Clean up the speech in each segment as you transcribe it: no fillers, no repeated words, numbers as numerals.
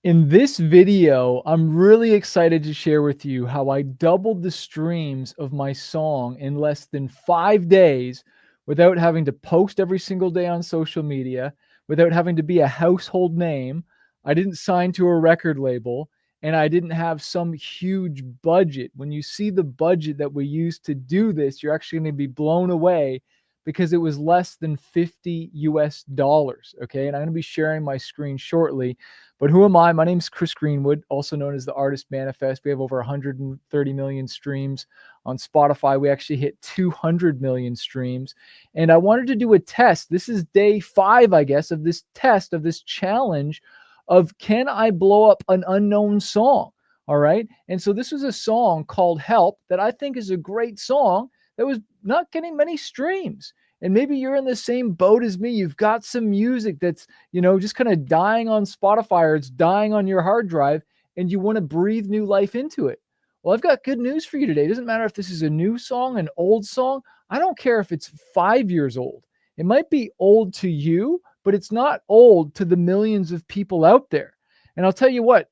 In this video, I'm really excited to share with you how I doubled the streams of my song in less than 5 days without having to post every single day on social media, without having to be a household name. I didn't sign to a record label, and I didn't have some huge budget. When you see the budget that we used to do this, you're actually going to be blown away because it was less than 50 US dollars. Okay. And I'm going to be sharing my screen shortly. But who am I? My name is Chris Greenwood, also known as the artist Manafest. We have over 130 million streams on Spotify. We actually hit 200 million streams. And I wanted to do a test. This is day 5, I guess, of this test, of this challenge of can I blow up an unknown song? All right. And so this was a song called Help that I think is a great song that was not getting many streams. And maybe you're in the same boat as me. You've got some music that's, just kind of dying on Spotify, or it's dying on your hard drive, and you want to breathe new life into it. Well, I've got good news for you today. It doesn't matter if this is a new song, an old song. I don't care if it's 5 years old. It might be old to you, but it's not old to the millions of people out there. And I'll tell you what,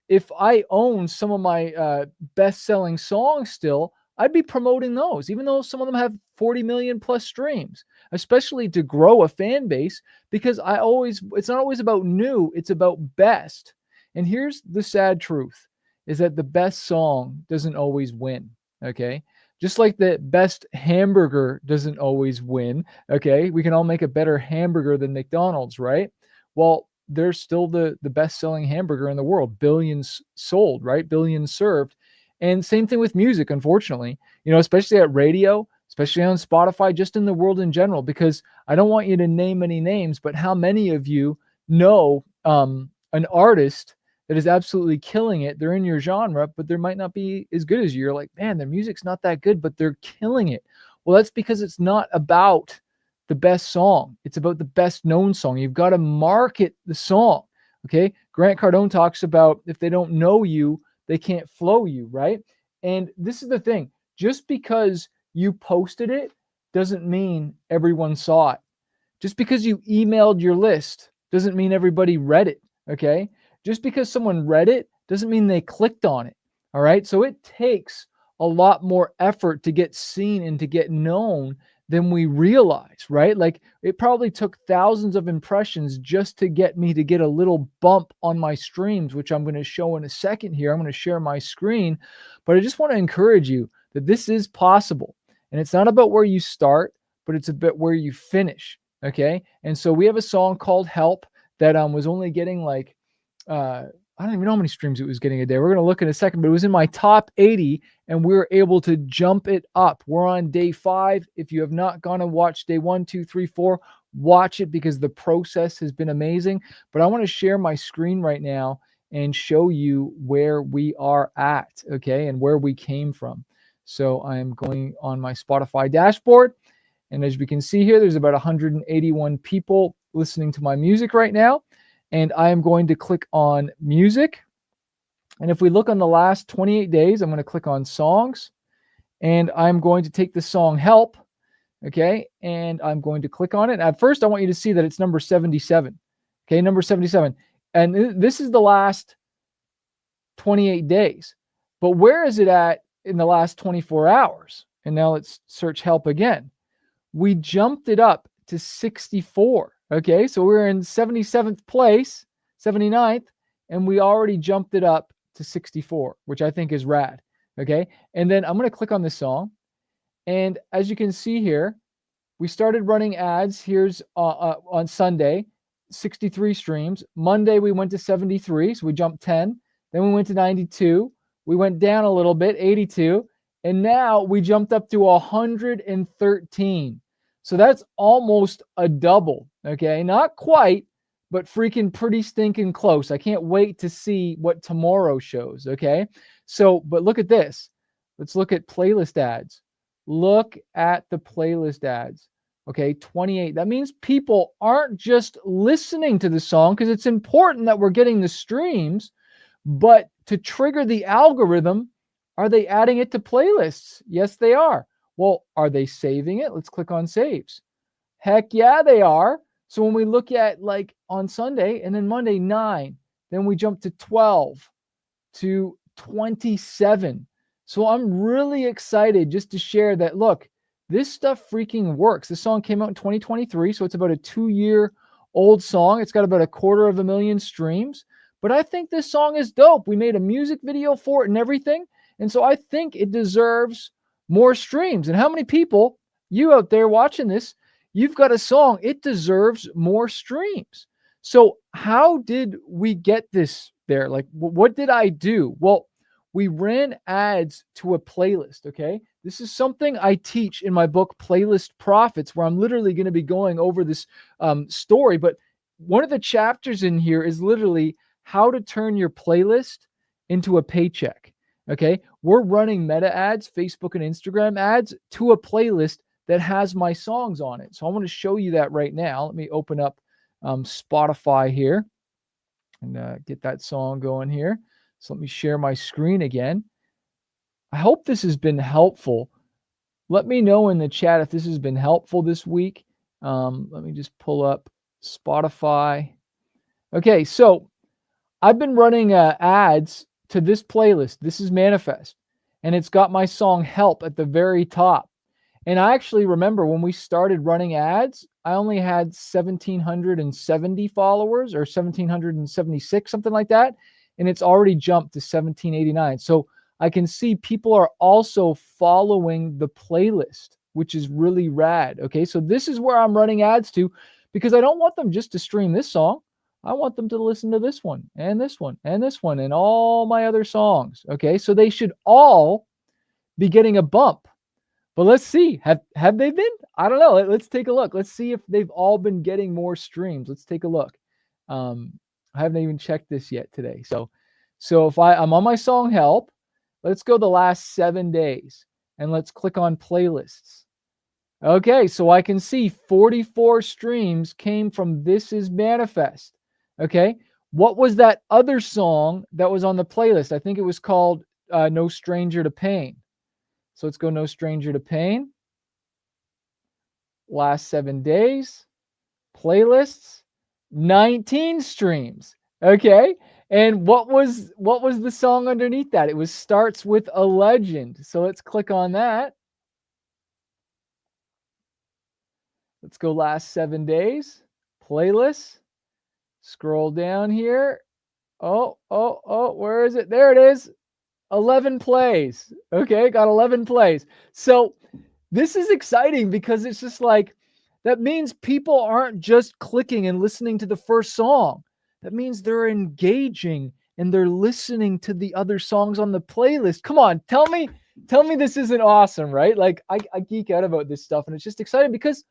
if I own some of my best-selling songs still, I'd be promoting those, even though some of them have 40 million plus streams, especially to grow a fan base, because it's not always about new, it's about best. And here's the sad truth is that the best song doesn't always win. Okay. Just like the best hamburger doesn't always win. Okay. We can all make a better hamburger than McDonald's, right? Well, they're still the best selling hamburger in the world, billions sold, right? Billions served. And same thing with music, unfortunately, especially at radio, especially on Spotify, just in the world in general, because I don't want you to name any names, but how many of you know an artist that is absolutely killing it? They're in your genre, but they might not be as good as you. You're like, man, their music's not that good, but they're killing it. Well, that's because it's not about the best song. It's about the best known song. You've got to market the song. Okay. Grant Cardone talks about if they don't know you, they can't flow you, right? And this is the thing. Just because you posted it doesn't mean everyone saw it. Just because you emailed your list doesn't mean everybody read it, okay? Just because someone read it doesn't mean they clicked on it, all right? So it takes a lot more effort to get seen and to get known than we realize, right? Like it probably took thousands of impressions just to get me to get a little bump on my streams, which I'm going to show in a second here. I'm going to share my screen, but I just want to encourage you that this is possible. And it's not about where you start, but it's about where you finish. Okay. And so we have a song called Help that was only getting like, I don't even know how many streams it was getting a day. We're going to look in a second, but it was in my top 80 and we were able to jump it up. We're on day 5. If you have not gone and watched day 1, 2, 3, 4, watch it because the process has been amazing. But I want to share my screen right now and show you where we are at, okay, and where we came from. So I'm going on my Spotify dashboard. And as we can see here, there's about 181 people listening to my music right now. And I am going to click on music. And if we look on the last 28 days, I'm going to click on songs. And I'm going to take the song Help. Okay. And I'm going to click on it. At first, I want you to see that it's number 77. Okay. Number 77. And this is the last 28 days. But where is it at in the last 24 hours? And now let's search Help again. We jumped it up to 64. Okay, so we're in 77th place, 79th, and we already jumped it up to 64, which I think is rad. Okay, and then I'm going to click on this song. And as you can see here, we started running ads. Here's on Sunday, 63 streams. Monday, we went to 73, so we jumped 10. Then we went to 92. We went down a little bit, 82. And now we jumped up to 113. So that's almost a double, okay? Not quite, but freaking pretty stinking close. I can't wait to see what tomorrow shows, okay? So, but look at this. Let's look at playlist ads. Look at the playlist ads, okay? 28. That means people aren't just listening to the song because it's important that we're getting the streams, but to trigger the algorithm, are they adding it to playlists? Yes, they are. Well, are they saving it? Let's click on saves. Heck yeah, they are. So when we look at like on Sunday and then Monday, 9, Then we jumped to 12, to 27. So I'm really excited just to share that, look, this stuff freaking works. This song came out in 2023, so it's about a 2-year-old song. It's got about 250,000 streams. But I think this song is dope. We made a music video for it and everything. And so I think it deserves more streams. And how many people, you out there watching this, you've got a song, it deserves more streams. So how did we get this there? Like, what did I do? Well, we ran ads to a playlist, okay? This is something I teach in my book, Playlist Profits, where I'm literally going to be going over this story. But one of the chapters in here is literally how to turn your playlist into a paycheck, okay? We're running meta ads, Facebook and Instagram ads to a playlist that has my songs on it. So I want to show you that right now. Let me open up Spotify here and get that song going here. So let me share my screen again. I hope this has been helpful. Let me know in the chat if this has been helpful this week. Let me just pull up Spotify. Okay, so I've been running ads to this playlist. This is Manafest, and it's got my song Help at the very top. And I actually remember when we started running ads, I only had 1,770 followers or 1,776, something like that. And it's already jumped to 1,789. So I can see people are also following the playlist, which is really rad. Okay, so this is where I'm running ads to, because I don't want them just to stream this song. I want them to listen to this one and this one and this one and all my other songs. Okay, so they should all be getting a bump. But let's see, have they been? I don't know. Let's take a look. Let's see if they've all been getting more streams. Let's take a look. I haven't even checked this yet today. So if I'm on my song Help, let's go the last 7 days and let's click on playlists. Okay, so I can see 44 streams came from This Is Manafest. Okay, what was that other song that was on the playlist? I think it was called No Stranger to Pain. So let's go No Stranger to Pain. Last 7 days. Playlists. 19 streams. Okay. And what was the song underneath that? It was Starts With a Legend. So let's click on that. Let's go last 7 days. Playlists. Scroll down here. Oh, where is it? There it is. 11 plays. Okay, got 11 plays. So this is exciting because it's just like, that means people aren't just clicking and listening to the first song. That means they're engaging and they're listening to the other songs on the playlist. Come on, tell me this isn't awesome, right? Like I geek out about this stuff, and it's just exciting because,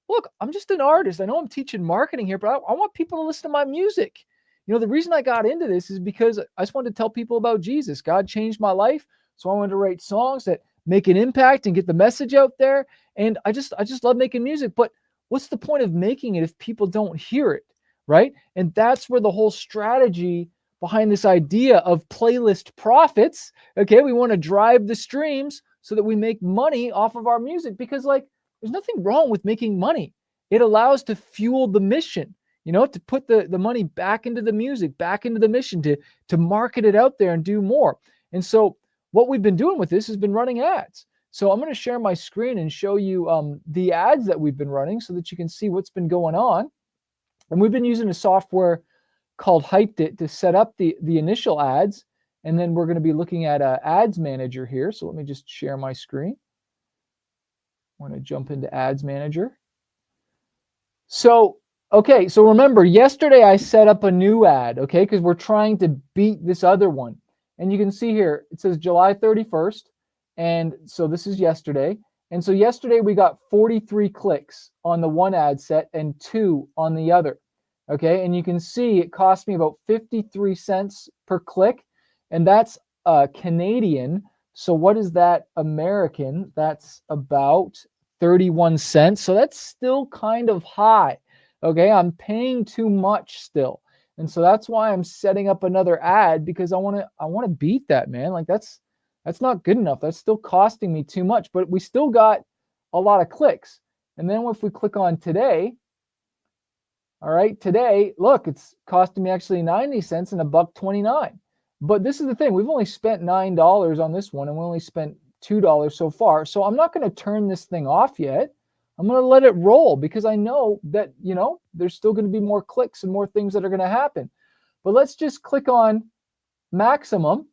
look, I'm just an artist. I know I'm teaching marketing here, but I want people to listen to my music. You know, the reason I got into this is because I just wanted to tell people about Jesus. God changed my life. So I wanted to write songs that make an impact and get the message out there. And I just love making music. But what's the point of making it if people don't hear it, right? And that's where the whole strategy behind this idea of playlist profits. Okay, we want to drive the streams so that we make money off of our music, because like there's nothing wrong with making money. It allows to fuel the mission. You know, to put the money back into the music, back into the mission, to market it out there and do more. And so what we've been doing with this has been running ads. So I'm going to share my screen and show you the ads that we've been running so that you can see what's been going on. And we've been using a software called Hypeddit to set up the initial ads. And then we're going to be looking at Ads Manager here. So let me just share my screen. I want to jump into Ads Manager. So okay, so remember, yesterday I set up a new ad, okay, because we're trying to beat this other one. And you can see here, it says July 31st. And so this is yesterday. And so yesterday we got 43 clicks on the one ad set and 2 on the other. Okay, and you can see it cost me about 53 cents per click. And that's Canadian. So what is that American? That's about 31 cents. So that's still kind of high. Okay, I'm paying too much still. And so that's why I'm setting up another ad, because I want to beat that, man. Like that's not good enough. That's still costing me too much, but we still got a lot of clicks. And then if we click on today, All right. Today, look, it's costing me actually 90 cents and $1.29. But this is the thing. We've only spent $9 on this one, and we only spent $2 so far. So I'm not going to turn this thing off yet. I'm going to let it roll because I know that, there's still going to be more clicks and more things that are going to happen. But let's just click on maximum.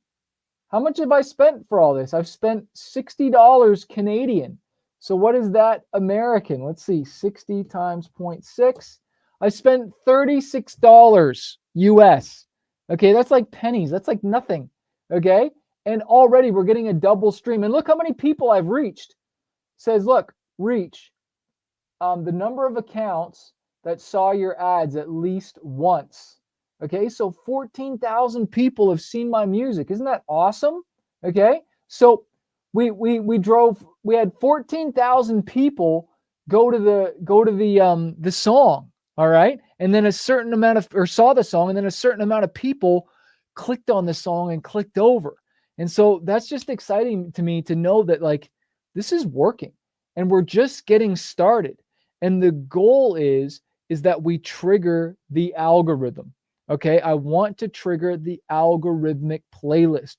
How much have I spent for all this? I've spent $60 Canadian. So what is that American? Let's see, 60 times 0.6. I spent $36 US. Okay, that's like pennies. That's like nothing. Okay, and already we're getting a double stream. And look how many people I've reached. It says, look, reach the number of accounts that saw your ads at least once. Okay, so 14,000 people have seen my music. Isn't that awesome? Okay, so we had 14,000 people go to the song. All right, and then a certain amount saw the song, and then a certain amount of people clicked on the song and clicked over. And so that's just exciting to me to know that like this is working, and we're just getting started. And the goal is that we trigger the algorithm. Okay, I want to trigger the algorithmic playlist.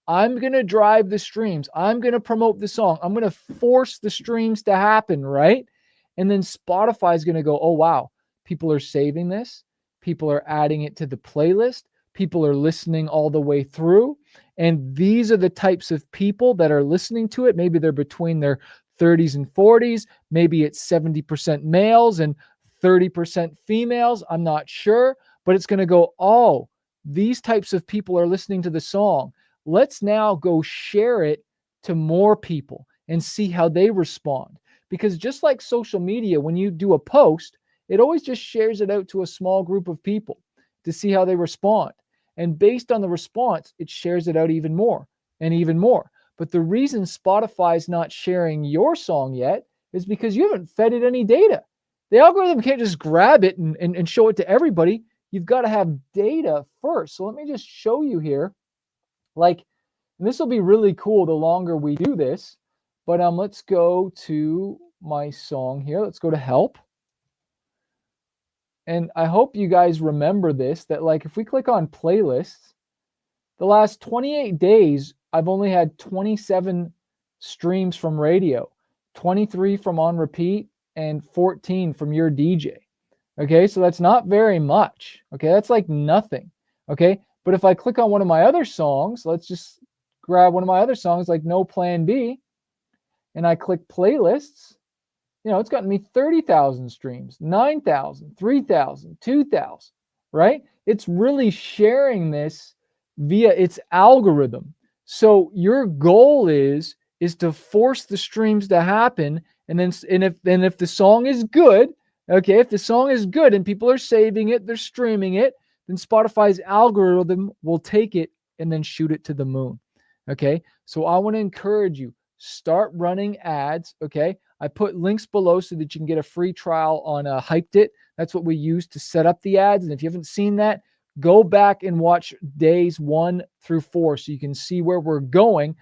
I'm going to drive the streams. I'm going to promote the song. I'm going to force the streams to happen, right? And then Spotify is going to go, oh, wow, people are saving this. People are adding it to the playlist. People are listening all the way through. And these are the types of people that are listening to it. Maybe they're between their 30s and 40s. Maybe it's 70% males and 30% females. I'm not sure. But it's going to go, oh, these types of people are listening to the song. Let's now go share it to more people and see how they respond. Because just like social media, when you do a post, it always just shares it out to a small group of people to see how they respond. And based on the response, it shares it out even more and even more. But the reason Spotify is not sharing your song yet is because you haven't fed it any data. The algorithm can't just grab it and show it to everybody. You've got to have data first. So let me just show you here. Like, and this will be really cool the longer we do this. But let's go to my song here. Let's go to help. And I hope you guys remember this, that like if we click on playlists, the last 28 days, I've only had 27 streams from radio, 23 from on repeat, and 14 from your DJ. Okay, so that's not very much. Okay, that's like nothing. Okay, but if I click on one of my other songs, let's just grab one of my other songs like No Plan B, and I click playlists, it's gotten me 30,000 streams, 9,000, 3,000, 2,000, right? It's really sharing this via its algorithm. So your goal is to force the streams to happen, and if the song is good, okay, if the song is good and people are saving it, they're streaming it, then Spotify's algorithm will take it and then shoot it to the moon. Okay, so I want to encourage you, start running ads. Okay, I put links below so that you can get a free trial on Hypeddit. That's what we use to set up the ads. And if you haven't seen that, go back and watch days 1 through 4 so you can see where we're going.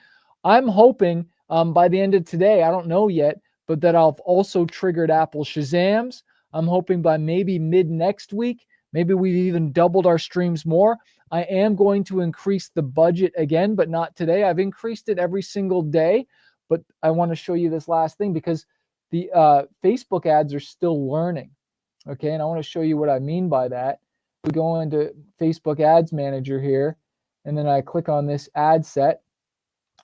I'm hoping by the end of today, I don't know yet, but that I've also triggered Apple Shazams. I'm hoping by maybe mid next week, maybe we've even doubled our streams more. I am going to increase the budget again, but not today. I've increased it every single day, but I want to show you this last thing because the Facebook ads are still learning. Okay, and I want to show you what I mean by that. We go into Facebook Ads Manager here, and then I click on this ad set.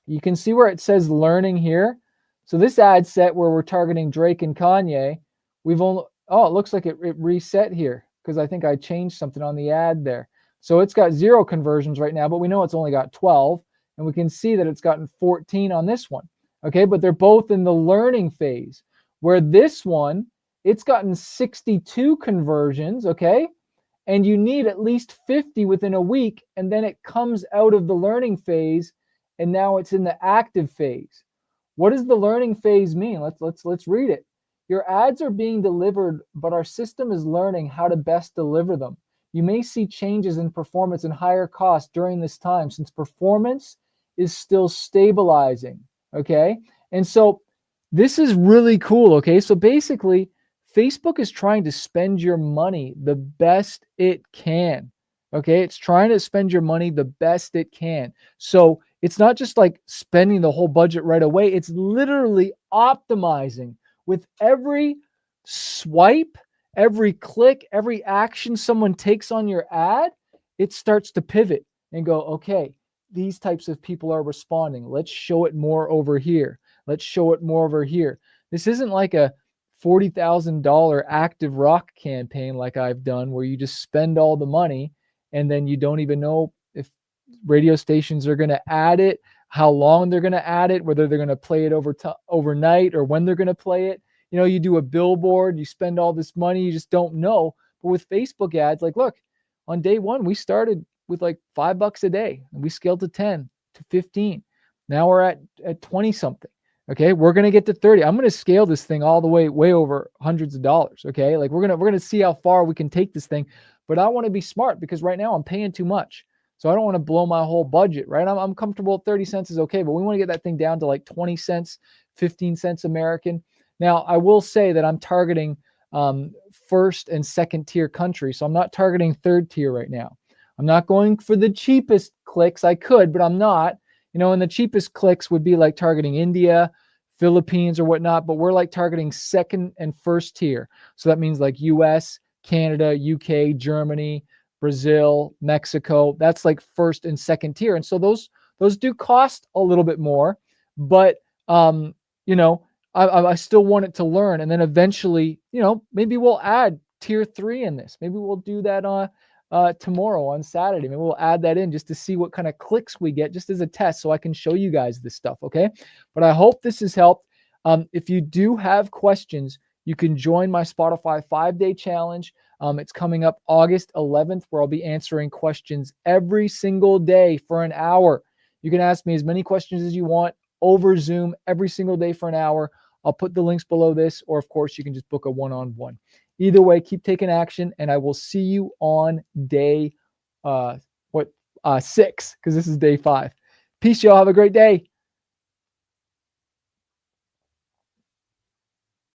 You can see where it says learning here. So this ad set where we're targeting Drake and Kanye, we've only, it looks like it reset here because I think I changed something on the ad there. So it's got 0 conversions right now, but we know it's only got 12, and we can see that it's gotten 14 on this one. Okay, but they're both in the learning phase, where this one, it's gotten 62 conversions, okay? And you need at least 50 within a week, and then it comes out of the learning phase, and now it's in the active phase. What does the learning phase mean? Let's read it. Your ads are being delivered, but our system is learning how to best deliver them. You may see changes in performance and higher costs during this time since performance is still stabilizing, okay? And so this is really cool, okay? So basically, Facebook is trying to spend your money the best it can. Okay, it's trying to spend your money the best it can. So it's not just like spending the whole budget right away, it's literally optimizing with every swipe, every click, every action someone takes on your ad. It starts to pivot and go, okay, these types of people are responding. Let's show it more over here. Let's show it more over here. This isn't like a $40,000 active rock campaign like I've done where you just spend all the money and then you don't even know if radio stations are going to add it, how long they're going to add it, whether they're going to play it overnight or when they're going to play it. You do a billboard, you spend all this money, you just don't know. But with Facebook ads, like, look, on day one, we started with like $5 a day and we scaled to 10 to 15. Now we're at 20 something. Okay, we're gonna get to 30. I'm gonna scale this thing all the way over hundreds of dollars. Okay, like we're gonna see how far we can take this thing, but I want to be smart because right now I'm paying too much, so I don't want to blow my whole budget. Right, I'm comfortable at 30 cents is okay, but we want to get that thing down to like 20 cents, 15 cents American. Now I will say that I'm targeting first and second tier countries, so I'm not targeting third tier right now. I'm not going for the cheapest clicks. I could, but I'm not. And the cheapest clicks would be like targeting India, Philippines, or whatnot, but we're like targeting second and first tier. So that means like US, Canada, UK, Germany, Brazil, Mexico. That's like first and second tier. And so those do cost a little bit more, but I still want it to learn. And then eventually, maybe we'll add tier 3 in this. Maybe we'll do that tomorrow on Saturday. Maybe we'll add that in just to see what kind of clicks we get, just as a test, so I can show you guys this stuff. Okay, but I hope this has helped. If you do have questions, you can join my Spotify 5-day challenge. It's coming up August 11th, where I'll be answering questions every single day for an hour. You can ask me as many questions as you want over Zoom every single day for an hour. I'll put the links below this, or of course you can just book a one-on-one. Either way, keep taking action, and I will see you on day 6, because this is day 5. Peace, y'all. Have a great day.